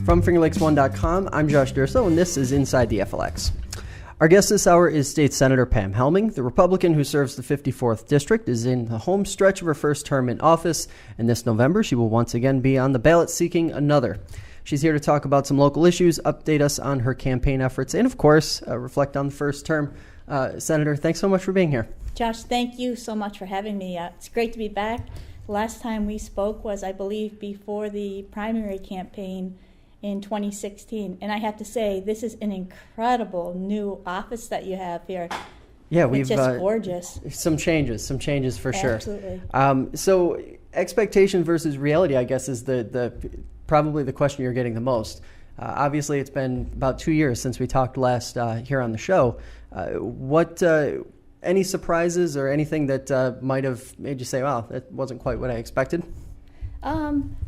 From FingerLakes1.com, I'm Josh Durso, and this is Inside the FLX. Our guest this hour is State Senator Pam Helming. The Republican who serves the 54th District is in the home stretch of her first term in office, and this November she will once again be on the ballot seeking another. She's here to talk about some local issues, update us on her campaign efforts, and of course, reflect on the first term. Senator, thanks so much for being here. Josh, thank you so much for having me. It's great to be back. Last time we spoke was, I believe, before the primary campaign in 2016. And I have to say, this is an incredible new office that you have here. Yeah, it's just gorgeous. Some changes for sure. Absolutely. So expectation versus reality, I guess, is the probably the question you're getting the most. Obviously, it's been about 2 years since we talked last here on the show. Any surprises or anything that might have made you say, wow, that wasn't quite what I expected?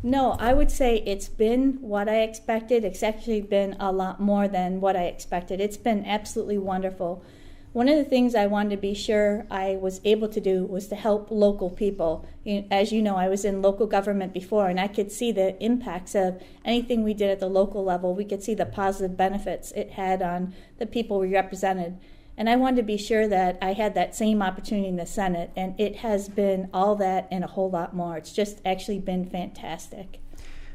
No, I would say it's been what I expected. It's actually been a lot more than what I expected. It's been absolutely wonderful. One of the things I wanted to be sure I was able to do was to help local people. As you know, I was in local government before, and I could see the impacts of anything we did at the local level. We could see the positive benefits it had on the people we represented. And I wanted to be sure that I had that same opportunity in the Senate, and it has been all that and a whole lot more. It's just actually been fantastic.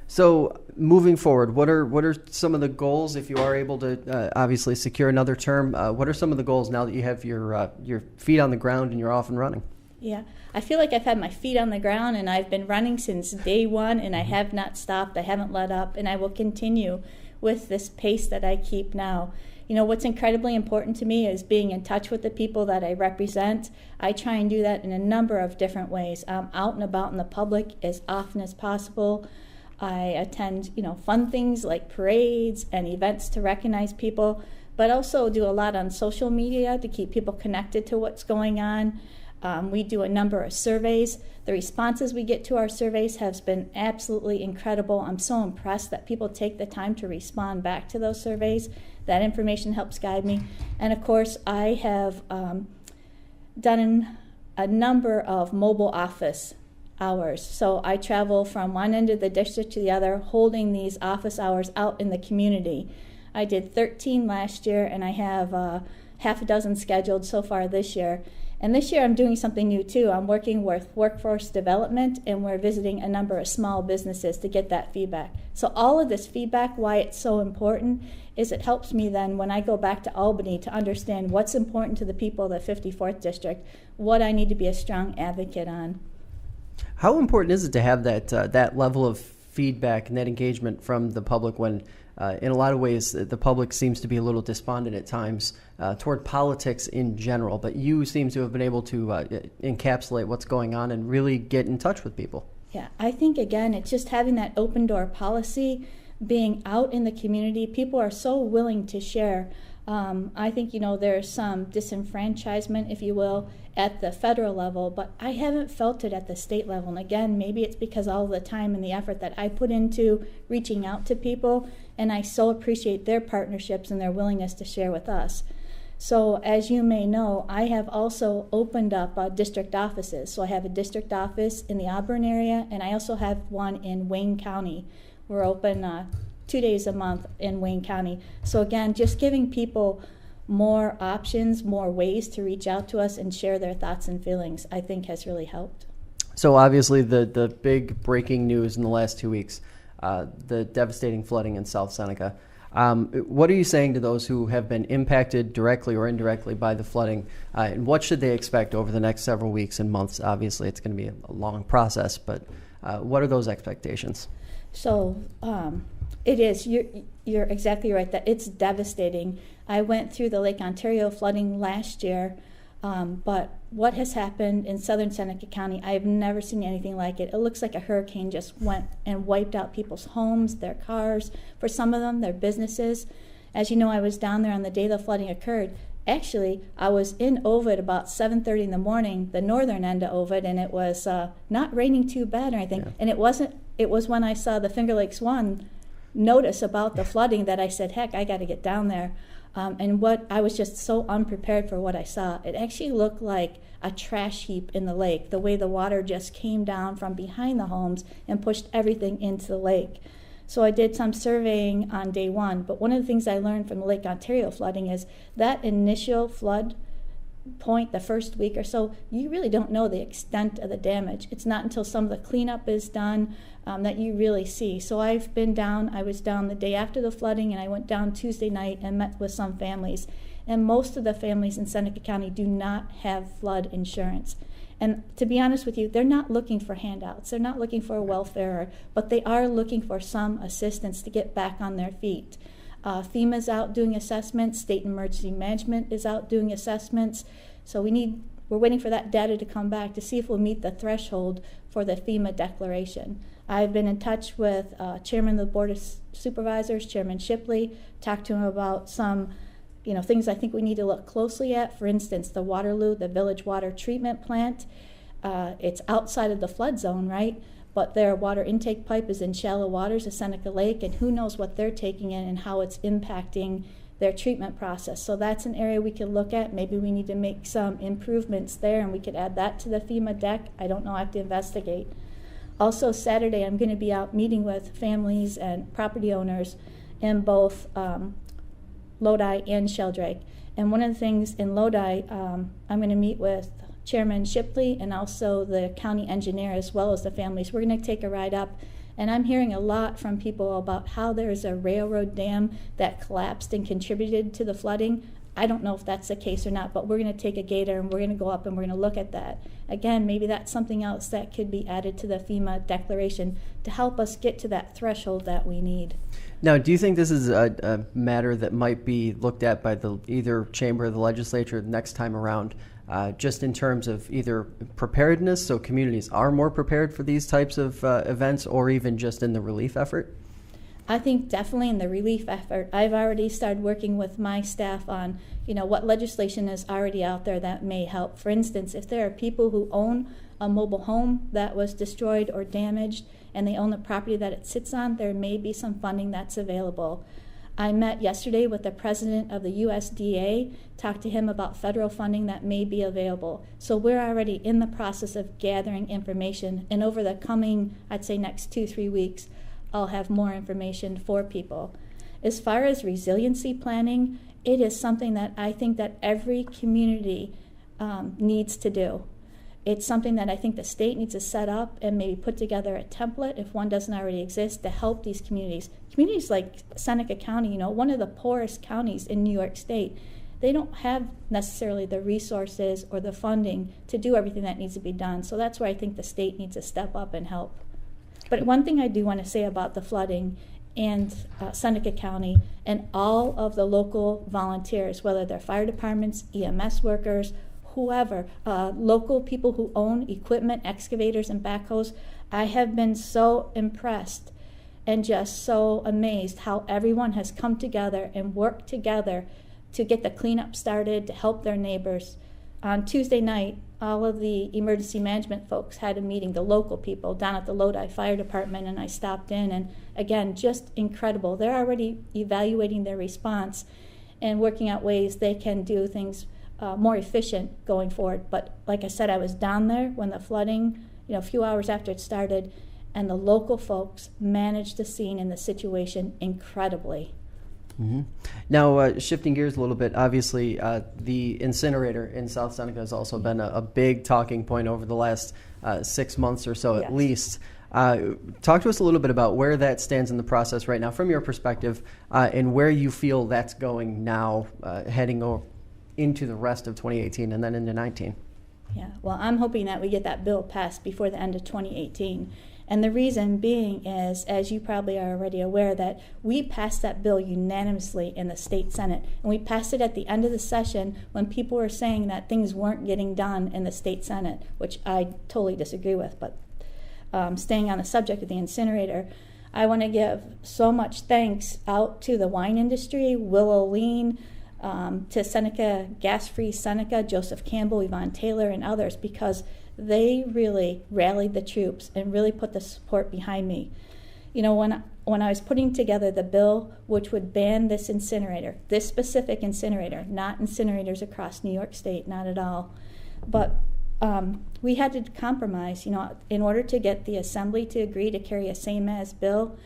So moving forward, what are some of the goals if you are able to obviously secure another term? What are some of the goals now that you have your feet on the ground and you're off and running? Yeah, I feel like I've had my feet on the ground and I've been running since day one, and I have not stopped. I haven't let up, and I will continue with this pace that I keep now. You know, what's incredibly important to me is being in touch with the people that I represent. I try and do that in a number of different ways. I'm out and about in the public as often as possible. I attend, fun things like parades and events to recognize people, but also do a lot on social media to keep people connected to what's going on. We do a number of surveys. The responses we get to our surveys has been absolutely incredible. I'm so impressed that people take the time to respond back to those surveys. That information helps guide me. And of course, I have done a number of mobile office hours. So I travel from one end of the district to the other, holding these office hours out in the community. I did 13 last year, and I have half a dozen scheduled so far this year. And this year I'm doing something new too. I'm working with workforce development, and we're visiting a number of small businesses to get that feedback. So all of this feedback, why it's so important, is it helps me then when I go back to Albany to understand what's important to the people of the 54th District, what I need to be a strong advocate on. How important is it to have that level of feedback and that engagement from the public when in a lot of ways the public seems to be a little despondent at times toward politics in general, but you seem to have been able to encapsulate what's going on and really get in touch with people? Yeah, I think, again, it's just having that open door policy, being out in the community. People are so willing to share. I think, there's some disenfranchisement, if you will, at the federal level, but I haven't felt it at the state level. And again, maybe it's because all the time and the effort that I put into reaching out to people, and I so appreciate their partnerships and their willingness to share with us. So as you may know, I have also opened up district offices. So I have a district office in the Auburn area, and I also have one in Wayne County. We're open 2 days a month in Wayne County. So again, just giving people more options, more ways to reach out to us and share their thoughts and feelings, I think has really helped. So obviously the big breaking news in the last 2 weeks, the devastating flooding in South Seneca. What are you saying to those who have been impacted directly or indirectly by the flooding? And what should they expect over the next several weeks and months? Obviously, it's going to be a long process, but what are those expectations? So it is. You're exactly right that it's devastating. I went through the Lake Ontario flooding last year, but what has happened in southern Seneca County, I've never seen anything like it. It looks like a hurricane just went and wiped out people's homes, their cars, for some of them, their businesses. As you know, I was down there on the day the flooding occurred. Actually, I was in Ovid about 7:30 in the morning, the northern end of Ovid, and it was not raining too bad or anything. Yeah. And it was when I saw the Finger Lakes One notice about the flooding that I said, heck, I got to get down there. And what I was just so unprepared for what I saw. It actually looked like a trash heap in the lake, the way the water just came down from behind the homes and pushed everything into the lake. So I did some surveying on day one, but one of the things I learned from the Lake Ontario flooding is that initial flood point, the first week or so, you really don't know the extent of the damage. It's not until some of the cleanup is done that you really see. So I've been down, I was down the day after the flooding, and I went down Tuesday night and met with some families. And most of the families in Seneca County do not have flood insurance. And to be honest with you, they're not looking for handouts. They're not looking for a welfare, but they are looking for some assistance to get back on their feet. FEMA's out doing assessments. State Emergency Management is out doing assessments. So we're waiting for that data to come back to see if we'll meet the threshold for the FEMA declaration. I've been in touch with Chairman of the Board of Supervisors, Chairman Shipley, talked to him about some things I think we need to look closely at. For instance, the Waterloo, the Village Water Treatment Plant. It's outside of the flood zone, right? But their water intake pipe is in shallow waters of Seneca Lake, and who knows what they're taking in and how it's impacting their treatment process. So that's an area we could look at. Maybe we need to make some improvements there, and we could add that to the FEMA deck. I don't know, I have to investigate. Also, Saturday, I'm going to be out meeting with families and property owners in both Lodi and Sheldrake. And one of the things in Lodi, I'm going to meet with Chairman Shipley and also the county engineer as well as the families. We're going to take a ride up, and I'm hearing a lot from people about how there's a railroad dam that collapsed and contributed to the flooding. I don't know if that's the case or not, but we're going to take a gator and we're going to go up and we're going to look at that. Again, maybe that's something else that could be added to the FEMA declaration to help us get to that threshold that we need. Now, do you think this is a matter that might be looked at by either chamber or the legislature next time around, just in terms of either preparedness, so communities are more prepared for these types of events, or even just in the relief effort? I think definitely in the relief effort. I've already started working with my staff on, what legislation is already out there that may help. For instance, if there are people who own a mobile home that was destroyed or damaged and they own the property that it sits on, there may be some funding that's available. I met yesterday with the president of the USDA, talked to him about federal funding that may be available. So we're already in the process of gathering information, and over the coming, I'd say next 2-3 weeks, I'll have more information for people. As far as resiliency planning, it is something that I think that every community needs to do. It's something that I think the state needs to set up and maybe put together a template, if one doesn't already exist, to help these communities. Communities like Seneca County, one of the poorest counties in New York State, they don't have necessarily the resources or the funding to do everything that needs to be done. So that's where I think the state needs to step up and help. But one thing I do want to say about the flooding and Seneca County and all of the local volunteers, whether they're fire departments, EMS workers, whoever, local people who own equipment, excavators and backhoes, I have been so impressed and just so amazed how everyone has come together and worked together to get the cleanup started, to help their neighbors. On Tuesday night, all of the emergency management folks had a meeting, the local people down at the Lodi Fire Department, and I stopped in, and again, just incredible. They're already evaluating their response and working out ways they can do things more efficient going forward. But like I said, I was down there when the flooding, a few hours after it started, and the local folks managed the scene and the situation incredibly. Mm-hmm. Now, shifting gears a little bit, obviously the incinerator in South Seneca has also been a big talking point over the last 6 months or so, at least. Talk to us a little bit about where that stands in the process right now from your perspective, and where you feel that's going now, heading into the rest of 2018 and then into 19. Yeah, well, I'm hoping that we get that bill passed before the end of 2018. And the reason being is, as you probably are already aware, that we passed that bill unanimously in the state Senate. And we passed it at the end of the session when people were saying that things weren't getting done in the state Senate, which I totally disagree with. But staying on the subject of the incinerator, I want to give so much thanks out to the wine industry, Willow Lean, to Seneca, Gas Free Seneca, Joseph Campbell, Yvonne Taylor, and others, because they really rallied the troops and really put the support behind me. When I was putting together the bill which would ban this incinerator, this specific incinerator, not incinerators across New York State, not at all, but we had to compromise. In order to get the assembly to agree to carry a same-as bill,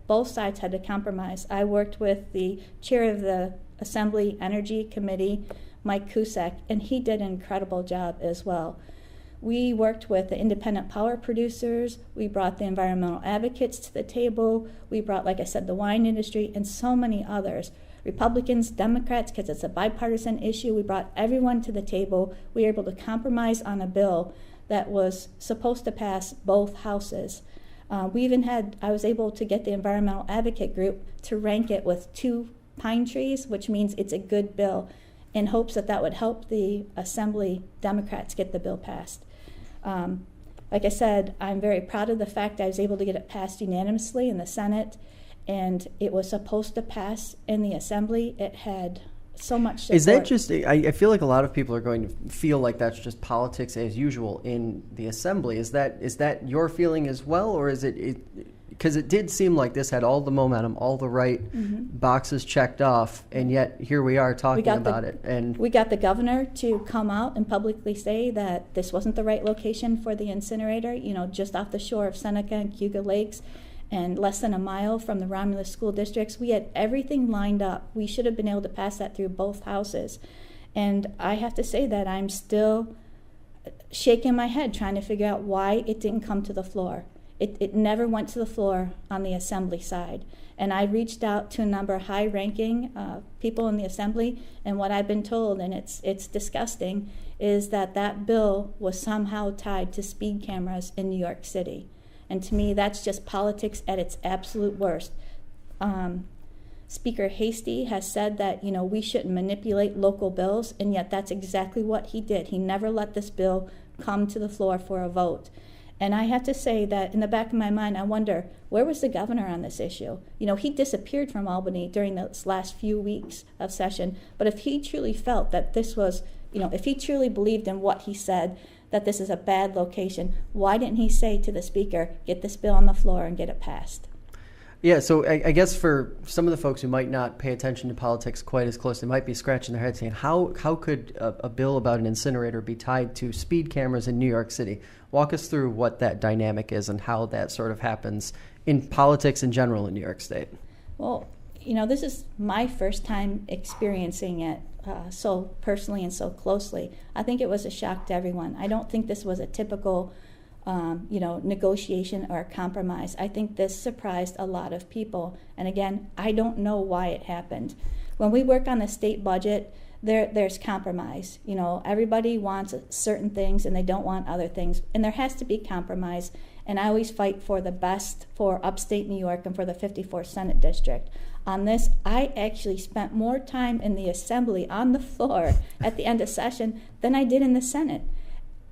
both sides had to compromise. I worked with the chair of the Assembly Energy Committee, Mike Cusack, and he did an incredible job as well. We worked with the independent power producers. We brought the environmental advocates to the table. We brought, like I said, the wine industry and so many others. Republicans, Democrats, because it's a bipartisan issue. We brought everyone to the table. We were able to compromise on a bill that was supposed to pass both houses. I was able to get the environmental advocate group to rank it with 2 pine trees, which means it's a good bill, in hopes that would help the Assembly Democrats get the bill passed. Like I said, I'm very proud of the fact I was able to get it passed unanimously in the Senate, and it was supposed to pass in the Assembly. It had so much support. Is that just, I feel like a lot of people are going to feel like that's just politics as usual in the Assembly. Is that your feeling as well, or is it because it did seem like this had all the momentum, all the right boxes checked off, and yet here we are talking about it. And we got the governor to come out and publicly say that this wasn't the right location for the incinerator, just off the shore of Seneca and Cayuga Lakes and less than a mile from the Romulus school districts. We had everything lined up. We should have been able to pass that through both houses. And I have to say that I'm still shaking my head trying to figure out why it didn't come to the floor. It never went to the floor on the Assembly side. And I reached out to a number of high-ranking people in the Assembly, and what I've been told, and it's disgusting, is that bill was somehow tied to speed cameras in New York City. And to me, that's just politics at its absolute worst. Speaker Hasty has said that, we shouldn't manipulate local bills, and yet that's exactly what he did. He never let this bill come to the floor for a vote. And I have to say that in the back of my mind, I wonder, where was the governor on this issue? He disappeared from Albany during those last few weeks of session. But if he truly felt that this was, if he truly believed in what he said, that this is a bad location, why didn't he say to the speaker, get this bill on the floor and get it passed? Yeah, so I guess for some of the folks who might not pay attention to politics quite as close, they might be scratching their heads saying, how could a bill about an incinerator be tied to speed cameras in New York City? Walk us through what that dynamic is and how that sort of happens in politics in general in New York State. Well, this is my first time experiencing it so personally and so closely. I think it was a shock to everyone. I don't think this was a typical negotiation or compromise. I think this surprised a lot of people. And again, I don't know why it happened. When we work on the state budget, there's compromise. Everybody wants certain things and they don't want other things. And there has to be compromise. And I always fight for the best for upstate New York and for the 54th Senate District. On this, I actually spent more time in the Assembly on the floor at the end of session than I did in the Senate.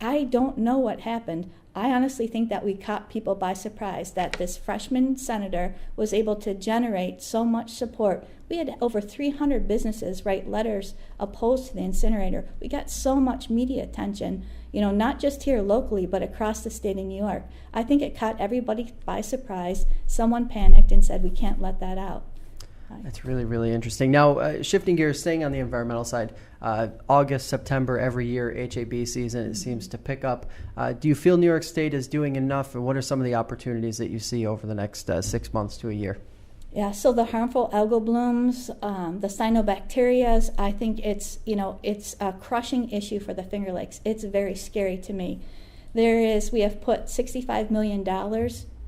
I don't know what happened. I honestly think that we caught people by surprise, that this freshman senator was able to generate so much support. We had over 300 businesses write letters opposed to the incinerator. We got so much media attention, not just here locally, but across the state of New York. I think it caught everybody by surprise. Someone panicked and said, we can't let that out. That's really, really interesting. Now, shifting gears, staying on the environmental side, August, September, every year, HAB season, it seems to pick up. Do you feel New York State is doing enough, and what are some of the opportunities that you see over the next 6 months to a year? Yeah, so the harmful algal blooms, the cyanobacterias, I think it's a crushing issue for the Finger Lakes. It's very scary to me. We have put $65 million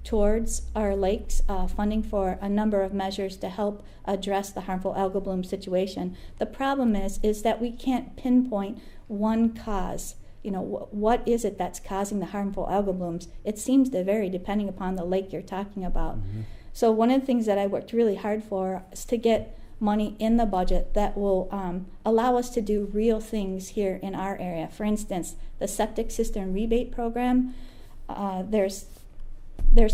towards our lakes, funding for a number of measures to help address the harmful algal bloom situation. The problem is that we can't pinpoint one cause. What is it that's causing the harmful algal blooms? It seems to vary depending upon the lake you're talking about. Mm-hmm. So one of the things that I worked really hard for is to get money in the budget that will allow us to do real things here in our area. For instance, the septic system rebate program, there's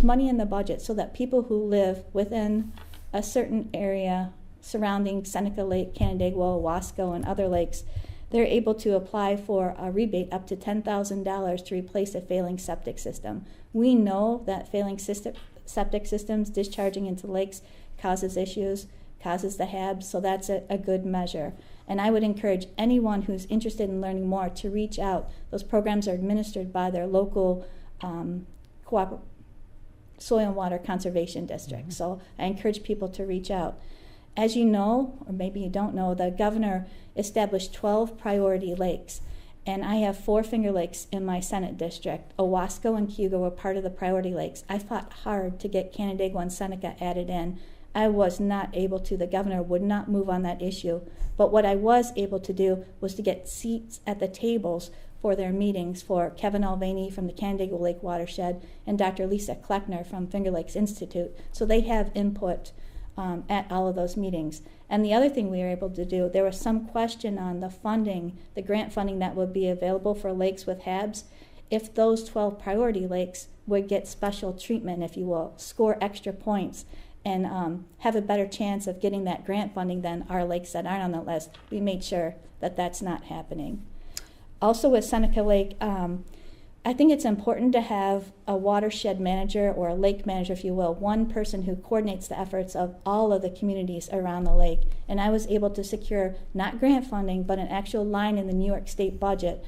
money in the budget so that people who live within a certain area surrounding Seneca Lake, Canandaigua, Wasco, and other lakes, they're able to apply for a rebate up to $10,000 to replace a failing septic system. We know that failing septic systems discharging into lakes causes issues. causes the HABs, so that's a good measure. And I would encourage anyone who's interested in learning more to reach out. Those programs are administered by their local soil and water conservation district. So I encourage people to reach out. As you know, or maybe you don't know, the governor established 12 priority lakes. And I have 4 Finger Lakes in my Senate district. Owasco and Cayuga were part of the priority lakes. I fought hard to get Canandaigua and Seneca added in. I was not able to. The governor would not move on that issue. But what I was able to do was to get seats at the tables for their meetings for Kevin Alvaney from the Canandaigua Lake Watershed and Dr. Lisa Kleckner from Finger Lakes Institute. So they have input at all of those meetings. And the other thing we were able to do, there was some question on the funding, the grant funding that would be available for lakes with HABs, if those 12 priority lakes would get special treatment, if you will, score extra points, and have a better chance of getting that grant funding than our lakes that aren't on the list. We made sure that that's not happening. Also with Seneca Lake, I think it's important to have a watershed manager or a lake manager, if you will, one person who coordinates the efforts of all of the communities around the lake. And I was able to secure not grant funding, but an actual line in the New York State budget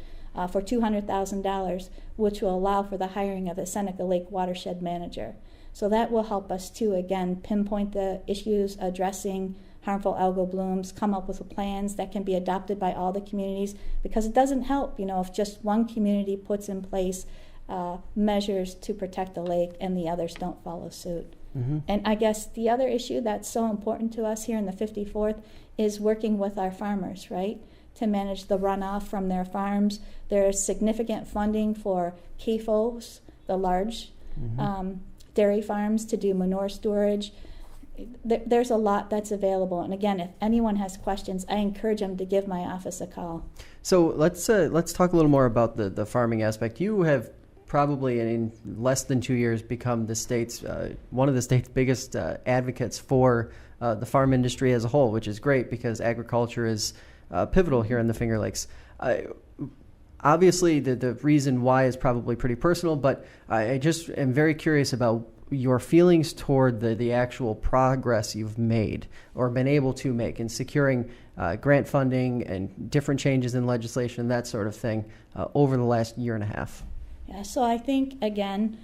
for $200,000, which will allow for the hiring of a Seneca Lake watershed manager. So that will help us to, again, pinpoint the issues addressing harmful algal blooms, come up with plans that can be adopted by all the communities, because it doesn't help, if just one community puts in place measures to protect the lake and the others don't follow suit. Mm-hmm. And I guess the other issue that's so important to us here in the 54th is working with our farmers, right, to manage the runoff from their farms. There's significant funding for CAFOs, the large dairy farms, to do manure storage. There's a lot that's available, and again, if anyone has questions, I encourage them to give my office a call. So let's talk a little more about the farming aspect. You have probably in less than 2 years become the state's one of the state's biggest advocates for the farm industry as a whole, which is great because agriculture is pivotal here in the Finger Lakes. Obviously, the reason why is probably pretty personal, but I just am very curious about your feelings toward the actual progress you've made or been able to make in securing grant funding and different changes in legislation, that sort of thing, over the last year and a half. Yeah, so I think, again,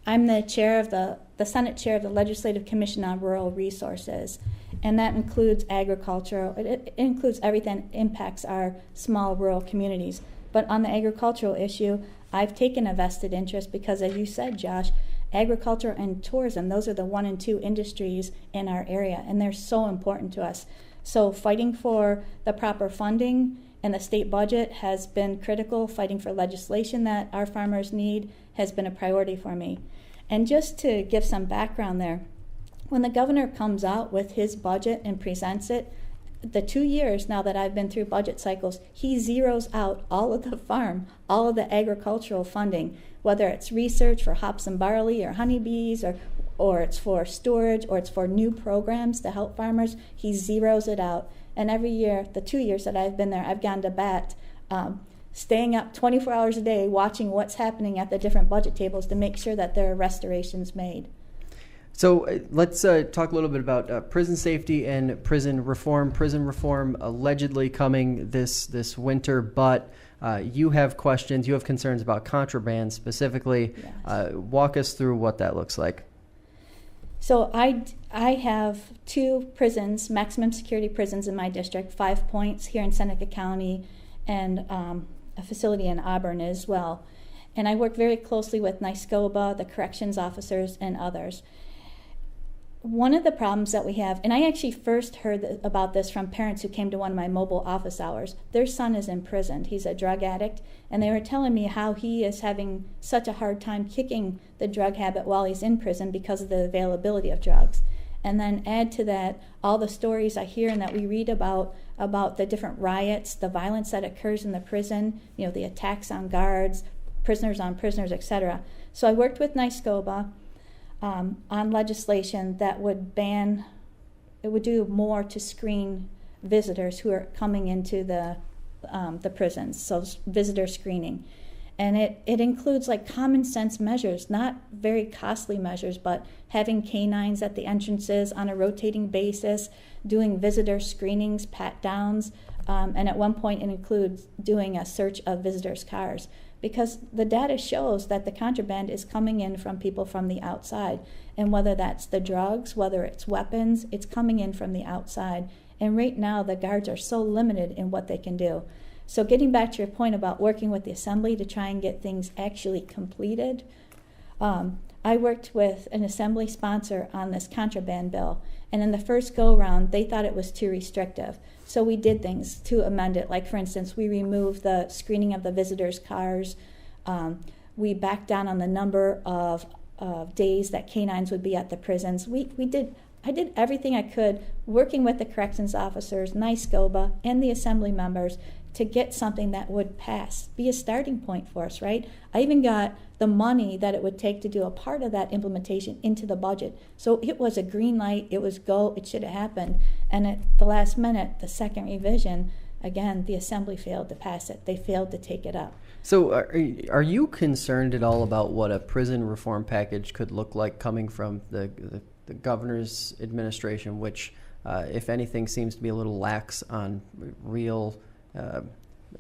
I'm the chair of the Senate chair of the Legislative Commission on Rural Resources, and that includes agriculture. It includes everything that impacts our small rural communities. But on the agricultural issue, I've taken a vested interest because, as you said, Josh, agriculture and tourism, those are the 1 and 2 industries in our area, and they're so important to us. So fighting for the proper funding and the state budget has been critical. Fighting for legislation that our farmers need has been a priority for me. And just to give some background there, when the governor comes out with his budget and presents it, the 2 years now that I've been through budget cycles, he zeroes out all of the farm, all of the agricultural funding, whether it's research for hops and barley or honeybees or it's for storage or it's for new programs to help farmers. He zeroes it out. And every year, the 2 years that I've been there, I've gone to bat, staying up 24 hours a day, watching what's happening at the different budget tables to make sure that there are restorations made. So let's talk a little bit about prison safety and prison reform. Prison reform allegedly coming this winter, but you have questions, you have concerns about contraband specifically. Yes. Walk us through what that looks like. So I have 2 prisons, maximum security prisons in my district, 5 Points here in Seneca County, and a facility in Auburn as well. And I work very closely with NYSCOBA, the corrections officers, and others. One of the problems that we have, and I actually first heard about this from parents who came to one of my mobile office hours. Their son is imprisoned. He's a drug addict, and they were telling me how he is having such a hard time kicking the drug habit while he's in prison because of the availability of drugs. And then add to that all the stories I hear and that we read about the different riots, the violence that occurs in the prison, the attacks on guards, prisoners on prisoners, etc. So I worked with NYSCOBA on legislation that would do more to screen visitors who are coming into the prisons, so visitor screening. And it includes like common sense measures, not very costly measures, but having canines at the entrances on a rotating basis, doing visitor screenings, pat downs, and at one point it includes doing a search of visitors' cars, because the data shows that the contraband is coming in from people from the outside. And whether that's the drugs, whether it's weapons, it's coming in from the outside. And right now the guards are so limited in what they can do. So getting back to your point about working with the assembly to try and get things actually completed, I worked with an assembly sponsor on this contraband bill, and in the first go-round, they thought it was too restrictive. So we did things to amend it. Like, for instance, we removed the screening of the visitors' cars. We backed down on the number of days that canines would be at the prisons. I did everything I could, working with the corrections officers, NYSCOBA, and the assembly members to get something that would pass, be a starting point for us, right? I even got the money that it would take to do a part of that implementation into the budget. So it was a green light, it was go, it should have happened. And at the last minute, the second revision, again, the assembly failed to pass it. They failed to take it up. So are you concerned at all about what a prison reform package could look like coming from the governor's administration, which, if anything, seems to be a little lax on real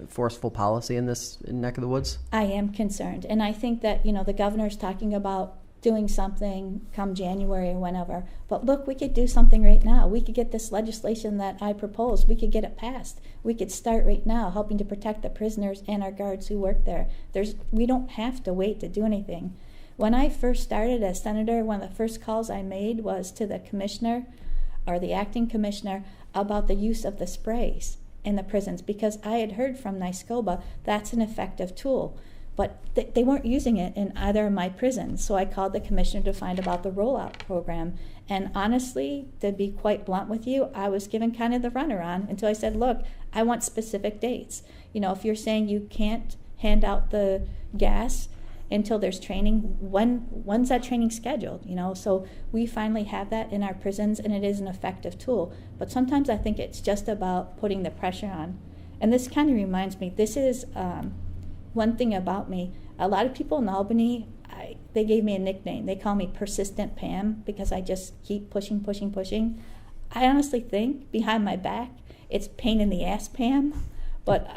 forceful policy in this neck of the woods? I am concerned, and I think that the governor's talking about doing something come January or whenever. But look, we could do something right now. We could get this legislation that I proposed. We could get it passed. We could start right now helping to protect the prisoners and our guards who work there. We don't have to wait to do anything. When I first started as senator, one of the first calls I made was to the commissioner or the acting commissioner about the use of the sprays in the prisons, because I had heard from NYSCOBA that's an effective tool, but they weren't using it in either of my prisons. So I called the commissioner to find about the rollout program. And honestly, to be quite blunt with you, I was given kind of the runaround until I said, look, I want specific dates. If you're saying you can't hand out the gas until there's training, when's that training scheduled? So we finally have that in our prisons, and it is an effective tool. But sometimes I think it's just about putting the pressure on. And this kind of reminds me, this is one thing about me. A lot of people in Albany, they gave me a nickname. They call me Persistent Pam, because I just keep pushing. I honestly think behind my back it's pain in the ass Pam, but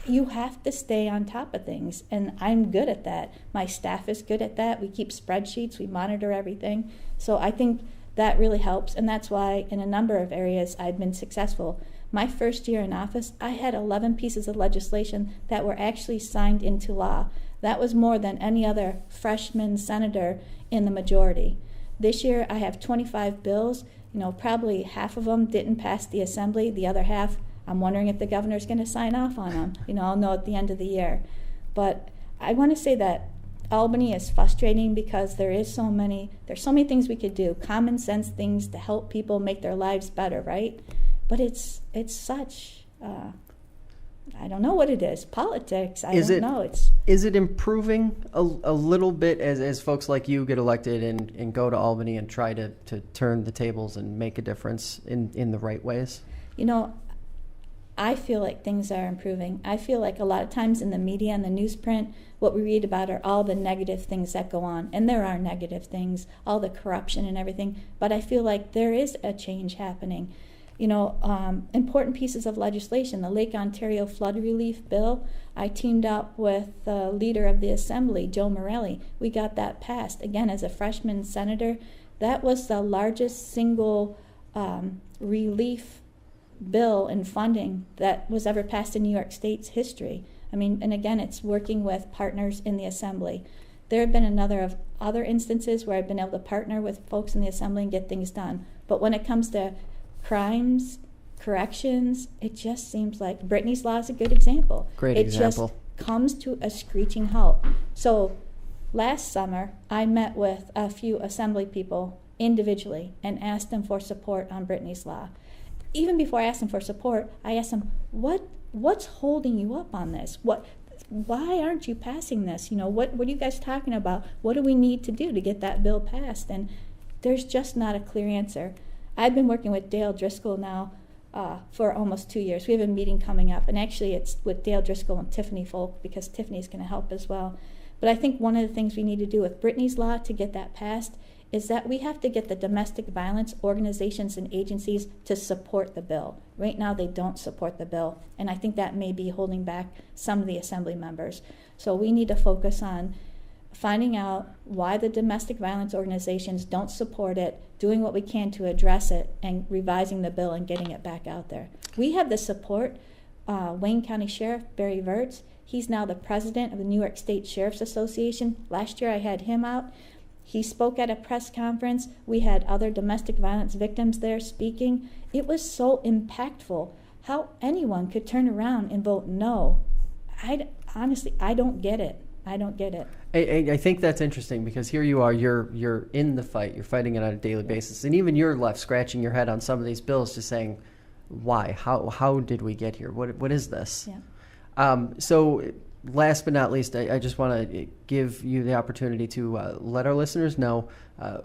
you have to stay on top of things, and I'm good at that. My staff is good at that. We keep spreadsheets, we monitor everything. So I think that really helps, and that's why in a number of areas I've been successful. My first year in office, I had 11 pieces of legislation that were actually signed into law. That was more than any other freshman senator in the majority. This year I have 25 bills. Probably half of them didn't pass the assembly. The other half, I'm wondering if the governor's going to sign off on them. I'll know at the end of the year. But I want to say that Albany is frustrating because there's so many things we could do, common sense things to help people make their lives better, right? But it's such, I don't know what it is, politics, I don't know. Is it improving a little bit as folks like you get elected and go to Albany and try to turn the tables and make a difference in the right ways? I feel like things are improving. I feel like a lot of times in the media and the newsprint, what we read about are all the negative things that go on. And there are negative things, all the corruption and everything. But I feel like there is a change happening. Important pieces of legislation, the Lake Ontario Flood Relief Bill, I teamed up with the leader of the Assembly, Joe Morelli. We got that passed. Again, as a freshman senator, that was the largest single relief bill and funding that was ever passed in New York State's history. And again, it's working with partners in the Assembly. There have been other instances where I've been able to partner with folks in the Assembly and get things done. But when it comes to crimes, corrections, it just seems like Brittany's Law is a good example. Great example. It just comes to a screeching halt. So last summer, I met with a few Assembly people individually and asked them for support on Brittany's Law. Even before I asked them for support, I asked them, what's holding you up on this? Why aren't you passing this? What are you guys talking about? What do we need to do to get that bill passed? And there's just not a clear answer. I've been working with Dale Driscoll now for almost 2 years. We have a meeting coming up, and actually it's with Dale Driscoll and Tiffany Folk, because Tiffany's going to help as well. But I think one of the things we need to do with Brittany's law to get that passed is that we have to get the domestic violence organizations and agencies to support the bill. Right now they don't support the bill, and I think that may be holding back some of the assembly members. So we need to focus on finding out why the domestic violence organizations don't support it, doing what we can to address it, and revising the bill and getting it back out there. We have the support. Wayne County Sheriff Barry Verts, he's now the president of the New York State Sheriff's Association. Last year I had him out. He spoke at a press conference. We had other domestic violence victims there speaking. It was so impactful how anyone could turn around and vote no. Honestly, I don't get it. I don't get it. I think that's interesting, because here you are, you're in the fight, you're fighting it on a daily basis, and even you're left scratching your head on some of these bills, just saying, why? How did we get here? What is this? Yeah. So last but not least, I just want to give you the opportunity to let our listeners know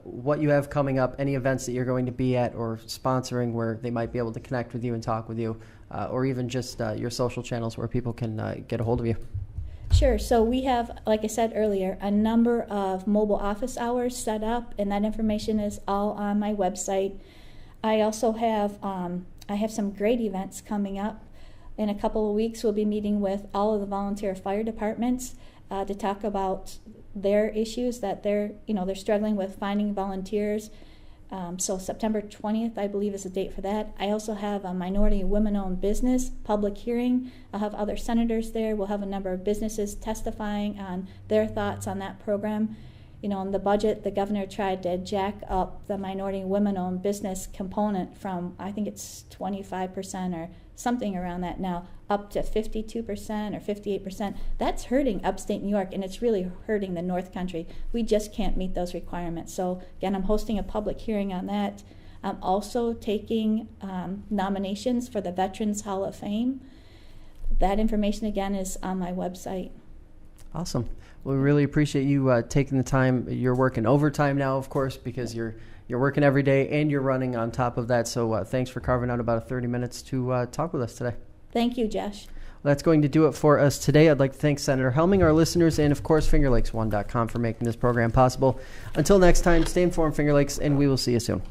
what you have coming up, any events that you're going to be at or sponsoring where they might be able to connect with you and talk with you, or even just your social channels where people can get a hold of you. Sure. So we have, like I said earlier, a number of mobile office hours set up, and that information is all on my website. I also have some great events coming up. In a couple of weeks, we'll be meeting with all of the volunteer fire departments to talk about their issues that they're struggling with finding volunteers. So September 20th, I believe, is the date for that. I also have a minority women-owned business public hearing. I'll have other senators there. We'll have a number of businesses testifying on their thoughts on that program. In the budget, the governor tried to jack up the minority women-owned business component from, I think it's 25% or something around that now, up to 52% or 58%. That's hurting upstate New York, and it's really hurting the North Country. We just can't meet those requirements. So again, I'm hosting a public hearing on that. I'm also taking nominations for the Veterans Hall of Fame. That information, again, is on my website. Awesome. Well, we really appreciate you taking the time. You're working overtime now, of course, because you're working every day and you're running on top of that. So thanks for carving out about 30 minutes to talk with us today. Thank you, Josh. Well, that's going to do it for us today. I'd like to thank Senator Helming, our listeners, and, of course, FingerLakes1.com for making this program possible. Until next time, stay informed, Finger Lakes, and we will see you soon.